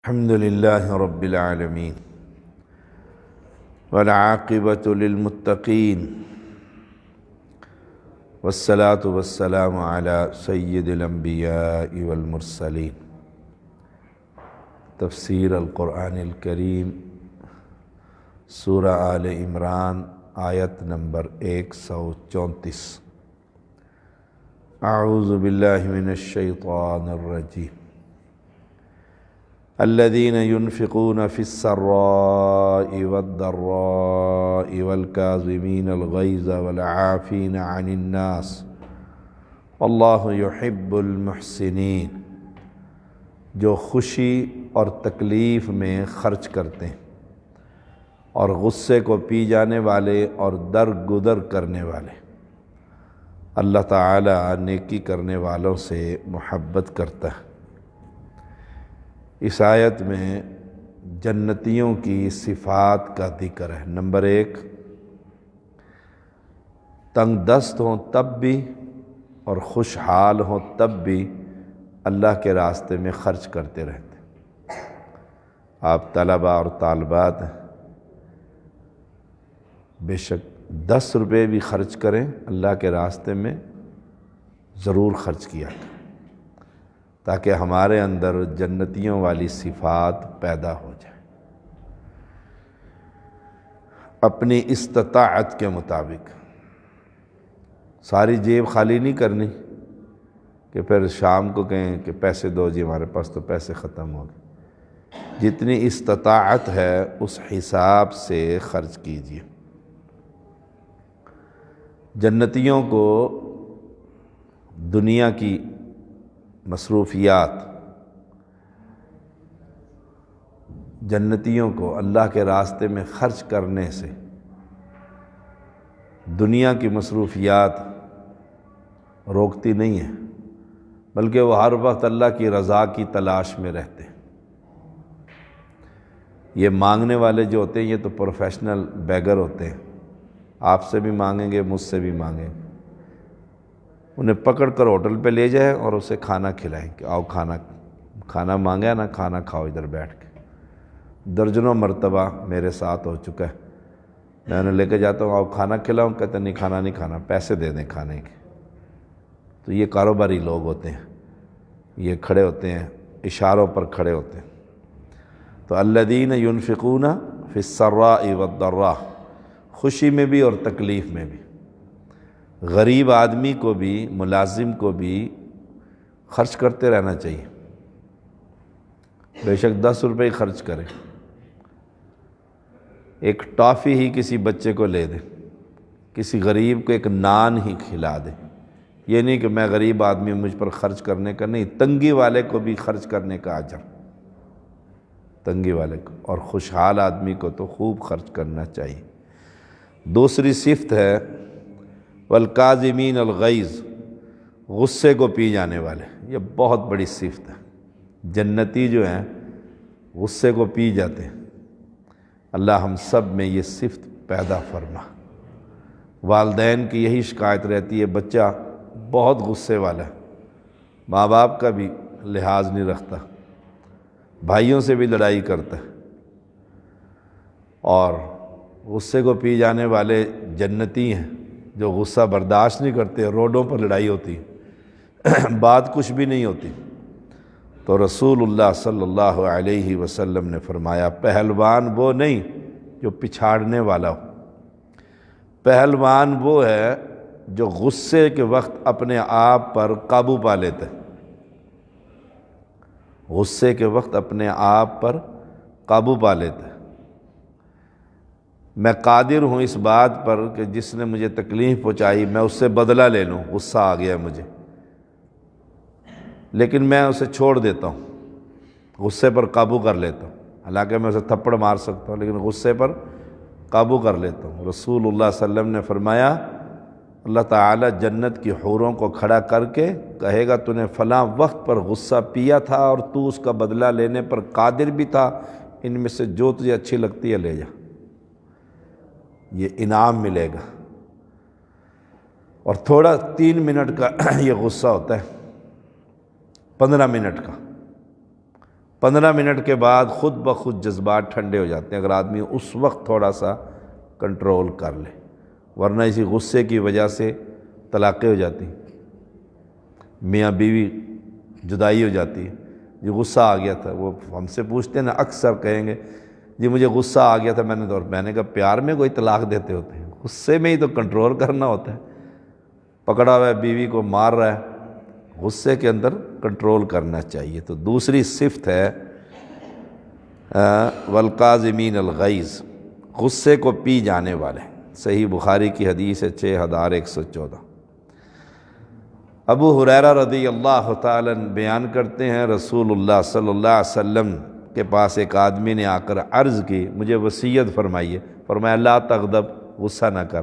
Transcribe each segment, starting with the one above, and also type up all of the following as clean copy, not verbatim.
الحمد لله رب العالمين والعاقبة للمتقين والصلاة والسلام على سيد الأنبياء والمرسلين. تفسیر القرآن الکریم سورہ آل عمران آیت نمبر 134. اعوذ باللہ من الشیطان الرجیم. الذين ينفقون في السراء والضراء والكاظمين الغيظ والعافين عن الناس والله يحب المحسنين. جو خوشی اور تکلیف میں خرچ کرتے ہیں اور غصے کو پی جانے والے اور درگزر کرنے والے. اللہ تعالی نیکی کرنے والوں سے محبت کرتا ہے. اس آیت میں جنتیوں کی صفات کا ذکر ہے. نمبر 1، تنگ دست ہوں تب بھی اور خوشحال ہوں تب بھی اللہ کے راستے میں خرچ کرتے رہتے. آپ طلبہ اور طالبات ہیں، بے شک 10 روپے بھی خرچ کریں اللہ کے راستے میں ضرور خرچ کیا کریں تاکہ ہمارے اندر جنتیوں والی صفات پیدا ہو جائے. اپنی استطاعت کے مطابق، ساری جیب خالی نہیں کرنی کہ پھر شام کو کہیں کہ پیسے دو جی، ہمارے پاس تو پیسے ختم ہو گئے. جتنی استطاعت ہے اس حساب سے خرچ کیجیے. جنتیوں کو دنیا کی مصروفیات، جنتیوں کو اللہ کے راستے میں خرچ کرنے سے دنیا کی مصروفیات روکتی نہیں ہیں، بلکہ وہ ہر وقت اللہ کی رضا کی تلاش میں رہتے ہیں. یہ مانگنے والے جو ہوتے ہیں یہ تو پروفیشنل بیگر ہوتے ہیں. آپ سے بھی مانگیں گے، مجھ سے بھی مانگیں گے. انہیں پکڑ کر ہوٹل پہ لے جائیں اور اسے کھانا کھلائیں کہ آؤ کھانا مانگا نا، کھانا کھاؤ ادھر بیٹھ کے. درجنوں مرتبہ میرے ساتھ ہو چکا ہے. میں انہیں لے کے جاتا ہوں، آؤ کھانا کھلاؤں، کہتے نہیں کھانا نہیں کھانا، پیسے دے دیں کھانے کے. تو یہ کاروباری لوگ ہوتے ہیں، یہ کھڑے ہوتے ہیں، اشاروں پر کھڑے ہوتے ہیں. تو الذین ينفقون فی السراء والضراء، خوشی میں بھی اور تکلیف میں بھی. غریب آدمی کو بھی، ملازم کو بھی خرچ کرتے رہنا چاہیے. بے شک 10 روپے خرچ کریں، ایک ٹافی ہی کسی بچے کو لے دیں، کسی غریب کو ایک نان ہی کھلا دیں. یہ نہیں کہ میں غریب آدمی ہوں مجھ پر خرچ کرنے کا، نہیں، تنگی والے کو بھی خرچ کرنے کا اجر، تنگی والے کو. اور خوشحال آدمی کو تو خوب خرچ کرنا چاہیے. دوسری صفت ہے والکاظمین الغیظ، غصے کو پی جانے والے. یہ بہت بڑی صفت ہے. جنتی جو ہیں غصے کو پی جاتے ہیں. اللہ ہم سب میں یہ صفت پیدا فرما. والدین کی یہی شکایت رہتی ہے، بچہ بہت غصے والا ہے، ماں باپ کا بھی لحاظ نہیں رکھتا، بھائیوں سے بھی لڑائی کرتا ہے. اور غصے کو پی جانے والے جنتی ہیں جو غصہ برداشت نہیں کرتے. روڈوں پر لڑائی ہوتی، بات کچھ بھی نہیں ہوتی. تو رسول اللہ صلی اللہ علیہ وسلم نے فرمایا پہلوان وہ نہیں جو پچھاڑنے والا ہو، پہلوان وہ ہے جو غصے کے وقت اپنے آپ پر قابو پا لیتا ہے. غصے کے وقت اپنے آپ پر قابو پا لیتا ہے. میں قادر ہوں اس بات پر کہ جس نے مجھے تکلیف پہنچائی میں اس سے بدلہ لے لوں، غصہ آ گیا مجھے، لیکن میں اسے چھوڑ دیتا ہوں، غصے پر قابو کر لیتا ہوں. حالانکہ میں اسے تھپڑ مار سکتا ہوں لیکن غصے پر قابو کر لیتا ہوں. رسول اللہ صلی اللہ علیہ وسلم نے فرمایا اللہ تعالیٰ جنت کی حوروں کو کھڑا کر کے کہے گا تو نے فلاں وقت پر غصہ پیا تھا اور تو اس کا بدلہ لینے پر قادر بھی تھا، ان میں سے جو تجھے اچھی لگتی ہے لے جا، یہ انعام ملے گا. اور تھوڑا 3 منٹ کا یہ غصہ ہوتا ہے، 15 منٹ کا. 15 منٹ کے بعد خود بخود جذبات ٹھنڈے ہو جاتے ہیں اگر آدمی اس وقت تھوڑا سا کنٹرول کر لے، ورنہ اسی غصے کی وجہ سے طلاقیں ہو جاتی ہیں، میاں بیوی جدائی ہو جاتی ہے۔ یہ غصہ آ گیا تھا، وہ ہم سے پوچھتے ہیں نا، اکثر کہیں گے جی مجھے غصہ آ گیا تھا، میں نے کہا پیار میں کوئی طلاق دیتے ہوتے ہیں؟ غصے میں ہی تو کنٹرول کرنا ہوتا ہے۔ پکڑا ہوا ہے بیوی کو مار رہا ہے، غصے کے اندر کنٹرول کرنا چاہیے۔ تو دوسری صفت ہے والقاظمین الغیظ، غصے کو پی جانے والے۔ صحیح بخاری کی حدیث ہے 6114۔ ابو ہریرہ رضی اللہ تعالیٰ عنہ بیان کرتے ہیں رسول اللہ صلی اللہ علیہ وسلم کے پاس ایک آدمی نے آ کر عرض کی مجھے وصیت فرمائیے، فرمایا لا تغضب، غصہ نہ کر۔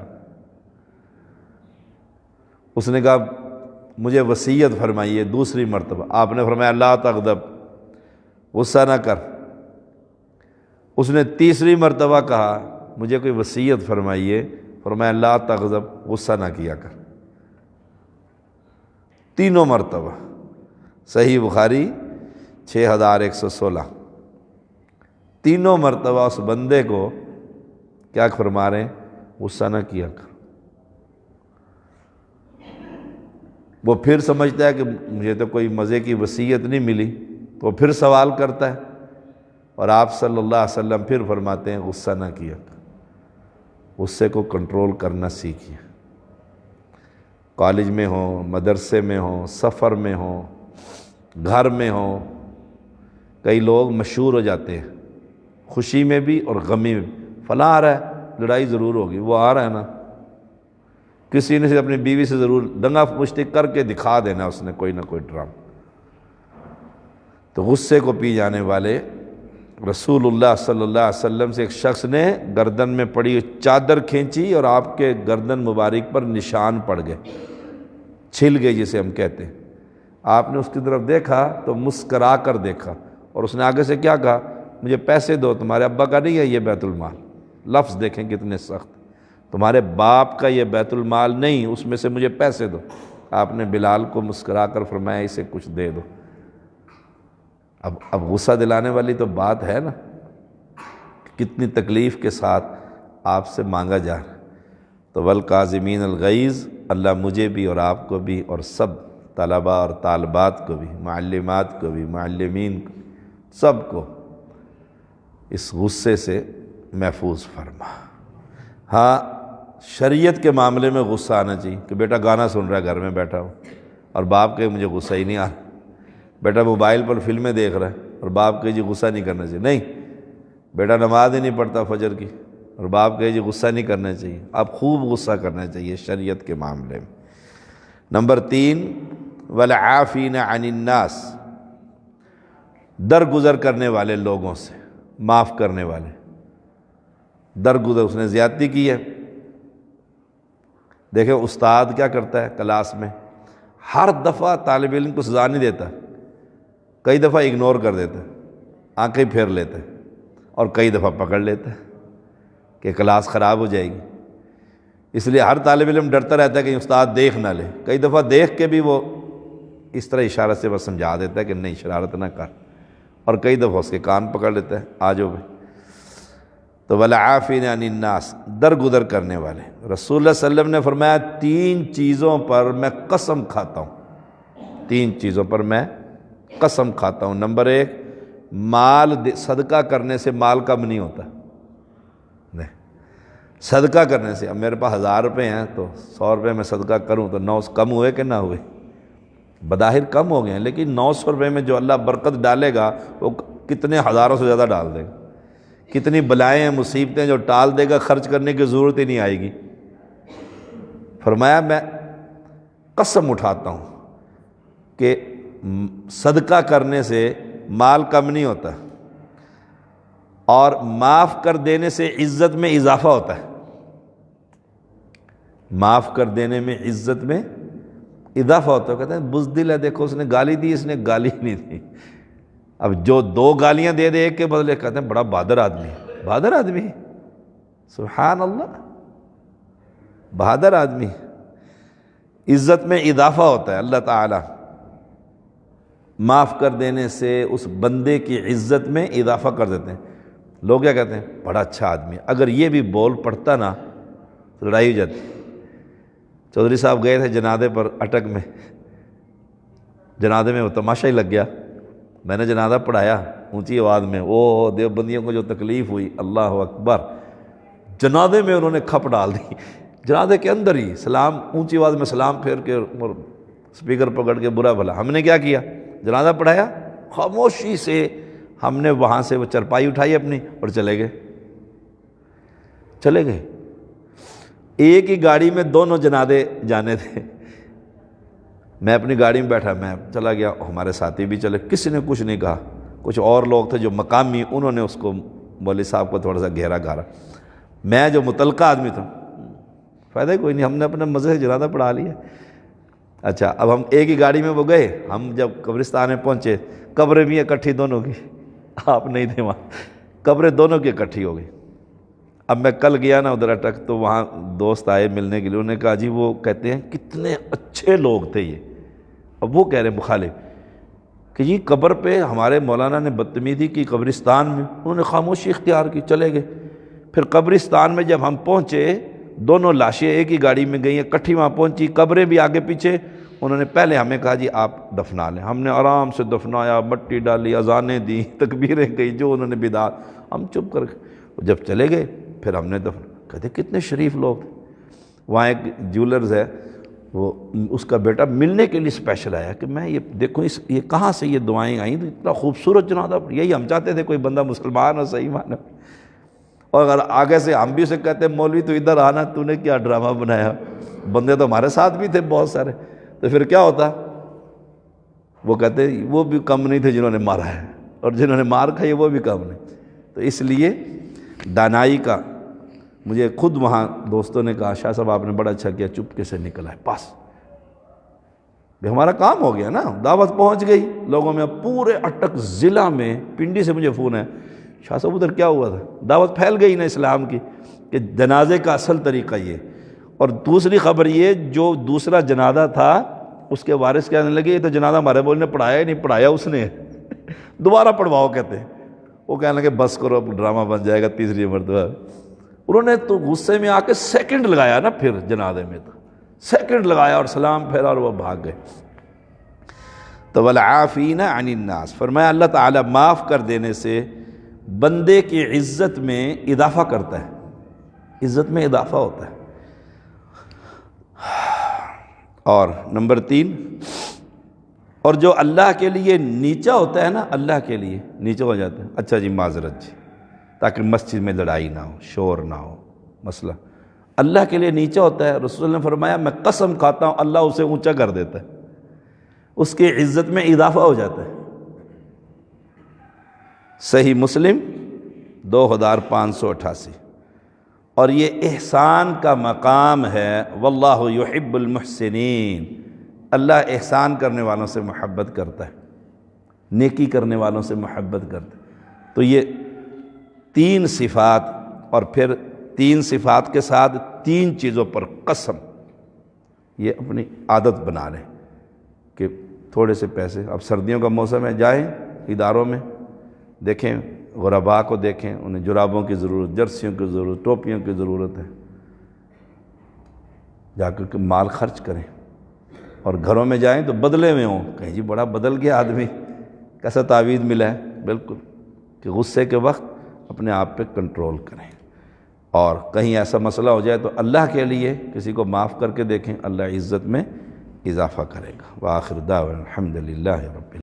اس نے کہا مجھے وصیت فرمائیے دوسری مرتبہ، آپ نے فرمایا لا تغضب، غصہ نہ کر۔ اس نے تیسری مرتبہ کہا مجھے کوئی وصیت فرمائیے، فرمایا لا تغضب، غصہ نہ کیا کر۔ تینوں مرتبہ، صحیح بخاری 6116۔ تینوں مرتبہ اس بندے کو کیا فرما رہے ہیں؟ غصہ نہ کیا کر۔ وہ پھر سمجھتا ہے کہ مجھے تو کوئی مزے کی وصیت نہیں ملی، تو وہ پھر سوال کرتا ہے، اور آپ صلی اللہ علیہ وسلم پھر فرماتے ہیں غصہ نہ کیا کر، غصے کو کنٹرول کرنا سیکھیے۔ کالج میں ہوں، مدرسے میں ہوں، سفر میں ہوں، گھر میں ہوں، کئی لوگ مشہور ہو جاتے ہیں خوشی میں بھی اور غمی میں بھی۔ فلاں آ رہا ہے، لڑائی ضرور ہوگی، وہ آ رہا ہے نا، کسی نے سے اپنی بیوی سے ضرور دنگا مشتی کر کے دکھا دینا اس نے کوئی نہ کوئی ڈرامہ۔ تو غصے کو پی جانے والے، رسول اللہ صلی اللہ علیہ وسلم سے ایک شخص نے گردن میں پڑی چادر کھینچی اور آپ کے گردن مبارک پر نشان پڑ گئے، چھل گئے جسے ہم کہتے ہیں۔ آپ نے اس کی طرف دیکھا تو مسکرا کر دیکھا، اور اس نے آگے سے کیا کہا؟ مجھے پیسے دو، تمہارے ابا کا نہیں ہے یہ بیت المال۔ لفظ دیکھیں کتنے سخت، تمہارے باپ کا یہ بیت المال نہیں، اس میں سے مجھے پیسے دو۔ آپ نے بلال کو مسکرا کر فرمایا اسے کچھ دے دو۔ اب غصہ دلانے والی تو بات ہے نا، کتنی تکلیف کے ساتھ آپ سے مانگا جا رہا ہے۔ تو والقاظمین الغیظ، اللہ مجھے بھی اور آپ کو بھی اور سب طلباء اور طالبات کو بھی، معلمات کو بھی، معلمین کو، سب کو اس غصے سے محفوظ فرما۔ ہاں شریعت کے معاملے میں غصہ آنا چاہیے کہ بیٹا گانا سن رہا ہے گھر میں بیٹھا ہو، اور باپ کہ مجھے غصہ ہی نہیں آ رہا، بیٹا موبائل پر فلمیں دیکھ رہا ہے اور باپ کہ جی غصہ نہیں کرنا چاہیے، نہیں بیٹا نماز ہی نہیں پڑھتا فجر کی اور باپ کہ جی غصہ نہیں کرنا چاہیے، اب خوب غصہ کرنا چاہیے شریعت کے معاملے میں۔ نمبر 3 والعافین عن الناس، درگزر کرنے والے لوگوں سے، معاف کرنے والے۔ درگزر، اس نے زیادتی کی ہے، دیکھیں استاد کیا کرتا ہے کلاس میں، ہر دفعہ طالب علم کو سزا نہیں دیتا، کئی دفعہ اگنور کر دیتا ہے، آنکھیں پھیر لیتا ہے، اور کئی دفعہ پکڑ لیتا ہے کہ کلاس خراب ہو جائے گی، اس لیے ہر طالب علم ڈرتا رہتا ہے کہ استاد دیکھ نہ لے، کئی دفعہ دیکھ کے بھی وہ اس طرح اشارہ سے بس سمجھا دیتا ہے کہ نہیں شرارت نہ کر، اور کئی دفعہ اس کے کان پکڑ لیتا ہے آ جاؤ بھائی۔ تو والعافین عن الناس، درگزر کرنے والے۔ رسول اللہ صلی اللہ علیہ وسلم نے فرمایا 3 چیزوں پر میں قسم کھاتا ہوں، 3 چیزوں پر میں قسم کھاتا ہوں۔ نمبر 1، مال صدقہ کرنے سے مال کم نہیں ہوتا، نہیں، صدقہ کرنے سے، اب میرے پاس 1000 روپے ہیں تو 100 روپے میں صدقہ کروں تو 900 کم ہوئے کہ نہ ہوئے؟ بظاہر کم ہو گئے ہیں، لیکن 900 روپے میں جو اللہ برکت ڈالے گا وہ کتنے ہزاروں سے زیادہ ڈال دے گا، کتنی بلائیں مصیبتیں جو ٹال دے گا، خرچ کرنے کی ضرورت ہی نہیں آئے گی۔ فرمایا میں قسم اٹھاتا ہوں کہ صدقہ کرنے سے مال کم نہیں ہوتا، اور معاف کر دینے سے عزت میں اضافہ ہوتا ہے، معاف کر دینے میں عزت میں اضافہ ہوتا ہے۔ کہتے ہیں بزدل ہے، دیکھو اس نے گالی دی، اس نے گالی نہیں دی، اب جو 2 گالیاں دے دے ایک کے بدلے، کہتے ہیں بڑا بہادر آدمی، بہادر آدمی، سبحان اللہ، بہادر آدمی، عزت میں اضافہ ہوتا ہے۔ اللہ تعالی معاف کر دینے سے اس بندے کی عزت میں اضافہ کر دیتے ہیں۔ لوگ کیا کہتے ہیں؟ بڑا اچھا آدمی ہے، اگر یہ بھی بول پڑتا نا تو لڑائی ہو جاتی۔ چودھری صاحب گئے تھے جنازے پر اٹک میں، جنازے میں وہ تماشا ہی لگ گیا۔ میں نے جنازہ پڑھایا اونچی آواز میں، او دیوبندیوں کو جو تکلیف ہوئی، اللہ اکبر، جنازے میں انہوں نے کھپ ڈال دی، جنازے کے اندر ہی سلام، اونچی آواز میں سلام پھیر کے اور اسپیکر پکڑ کے برا بھلا۔ ہم نے کیا کیا؟ جنازہ پڑھایا، خاموشی سے ہم نے وہاں سے وہ چرپائی اٹھائی اپنی اور چلے گئے۔ ایک ہی گاڑی میں دونوں جنازے جانے تھے، میں اپنی گاڑی میں بیٹھا، میں چلا گیا، ہمارے ساتھی بھی چلے، کسی نے کچھ نہیں کہا۔ کچھ اور لوگ تھے جو مقامی، انہوں نے اس کو مولوی صاحب کو تھوڑا سا گھیرا گھارا۔ میں جو متعلقہ آدمی تھا، فائدہ ہی کوئی نہیں، ہم نے اپنے مزے سے جنازہ پڑھا لیا۔ اچھا، اب ہم ایک ہی گاڑی میں وہ گئے، ہم جب قبرستان میں پہنچے، قبریں بھی اکٹھی دونوں کی، آپ نہیں تھے وہاں، قبریں دونوں کی اکٹھی ہو گئی۔ اب میں کل گیا نا ادھر اٹک، تو وہاں دوست آئے ملنے کے لیے، انہوں نے کہا جی وہ کہتے ہیں کتنے اچھے لوگ تھے یہ۔ اب وہ کہہ رہے ہیں مخالف کہ جی قبر پہ ہمارے مولانا نے بدتمیزی کی قبرستان میں، انہوں نے خاموشی اختیار کی، چلے گئے۔ پھر قبرستان میں جب ہم پہنچے، دونوں لاشیں ایک ہی گاڑی میں گئی ہیں، اکٹھی وہاں پہنچی، قبریں بھی آگے پیچھے۔ انہوں نے پہلے ہمیں کہا جی آپ دفنا لیں، ہم نے آرام سے دفنایا، مٹی ڈالی، اذانیں دی، تکبیریں گئی، جو انہوں نے بدعات، ہم چپ کر کے جب چلے گئے پھر ہم نے کہتے کتنے شریف لوگ تھے۔ وہاں ایک جیولرز ہے، وہ اس کا بیٹا ملنے کے لیے اسپیشل آیا کہ میں یہ دیکھوں یہ کہاں سے یہ دعائیں آئیں، اتنا خوبصورت جنازہ، یہی ہم چاہتے تھے کوئی بندہ مسلمان ہو، صحیح معنی۔ اور اگر آگے سے ہم بھی اسے کہتے مولوی تو ادھر آنا، تو نے کیا ڈرامہ بنایا، بندے تو ہمارے ساتھ بھی تھے بہت سارے، تو پھر کیا ہوتا؟ وہ کہتے وہ بھی کم نہیں تھے جنہوں نے مارا ہے، اور جنہوں نے مار کھائی وہ بھی کم نہیں۔ تو اس لیے دانائی کا، مجھے خود وہاں دوستوں نے کہا شاہ صاحب آپ نے بڑا اچھا کیا، چپکے سے نکلا ہے، بس ہمارا کام ہو گیا نا، دعوت پہنچ گئی لوگوں میں۔ پورے اٹک ضلع میں، پنڈی سے مجھے فون ہے، شاہ صاحب ادھر کیا ہوا تھا؟ دعوت پھیل گئی نا اسلام کی کہ جنازے کا اصل طریقہ یہ۔ اور دوسری خبر یہ، جو دوسرا جنازہ تھا اس کے وارث کہنے لگے یہ تو جنازہ ہمارے بول نے پڑھایا ہی نہیں، پڑھایا اس نے، دوبارہ پڑھواؤ کہتے ہیں۔ وہ کہنے لگے بس کرو، اب ڈرامہ بن جائے گا تیسری مرتبہ۔ انہوں نے تو غصے میں آ کے سیکنڈ لگایا نا، پھر جنازے میں تو سیکنڈ لگایا اور سلام پھیرا اور وہ بھاگ گئے۔ تو والعافین عن الناس، فرمایا اللہ تعالیٰ معاف کر دینے سے بندے کی عزت میں اضافہ کرتا ہے، عزت میں اضافہ ہوتا ہے۔ اور نمبر 3، اور جو اللہ کے لیے نیچا ہوتا ہے نا، اللہ کے لیے نیچا ہو جاتا ہے، اچھا جی معذرت جی، تاکہ مسجد میں لڑائی نہ ہو، شور نہ ہو، مسئلہ اللہ کے لیے نیچا ہوتا ہے۔ رسول اللہ نے فرمایا میں قسم کھاتا ہوں اللہ اسے اونچا کر دیتا ہے، اس کی عزت میں اضافہ ہو جاتا ہے۔ صحیح مسلم 2588۔ اور یہ احسان کا مقام ہے، واللہ یحب المحسنین، اللہ احسان کرنے والوں سے محبت کرتا ہے، نیکی کرنے والوں سے محبت کرتا ہے۔ تو یہ 3 صفات، اور پھر 3 صفات کے ساتھ 3 چیزوں پر قسم، یہ اپنی عادت بنا لیں کہ تھوڑے سے پیسے، اب سردیوں کا موسم ہے، جائیں اداروں میں دیکھیں، غرباء کو دیکھیں، انہیں جرابوں کی ضرورت، جرسیوں کی ضرورت، ٹوپیوں کی ضرورت ہے، جا کر مال خرچ کریں۔ اور گھروں میں جائیں تو بدلے میں ہوں، کہیں جی بڑا بدل گیا آدمی، کیسا تعویذ ملا ہے، بالکل کہ غصے کے وقت اپنے آپ پہ کنٹرول کریں۔ اور کہیں ایسا مسئلہ ہو جائے تو اللہ کے لیے کسی کو معاف کر کے دیکھیں، اللہ عزت میں اضافہ کرے گا۔ وآخر دعوانا الحمدللہ رب العالمین۔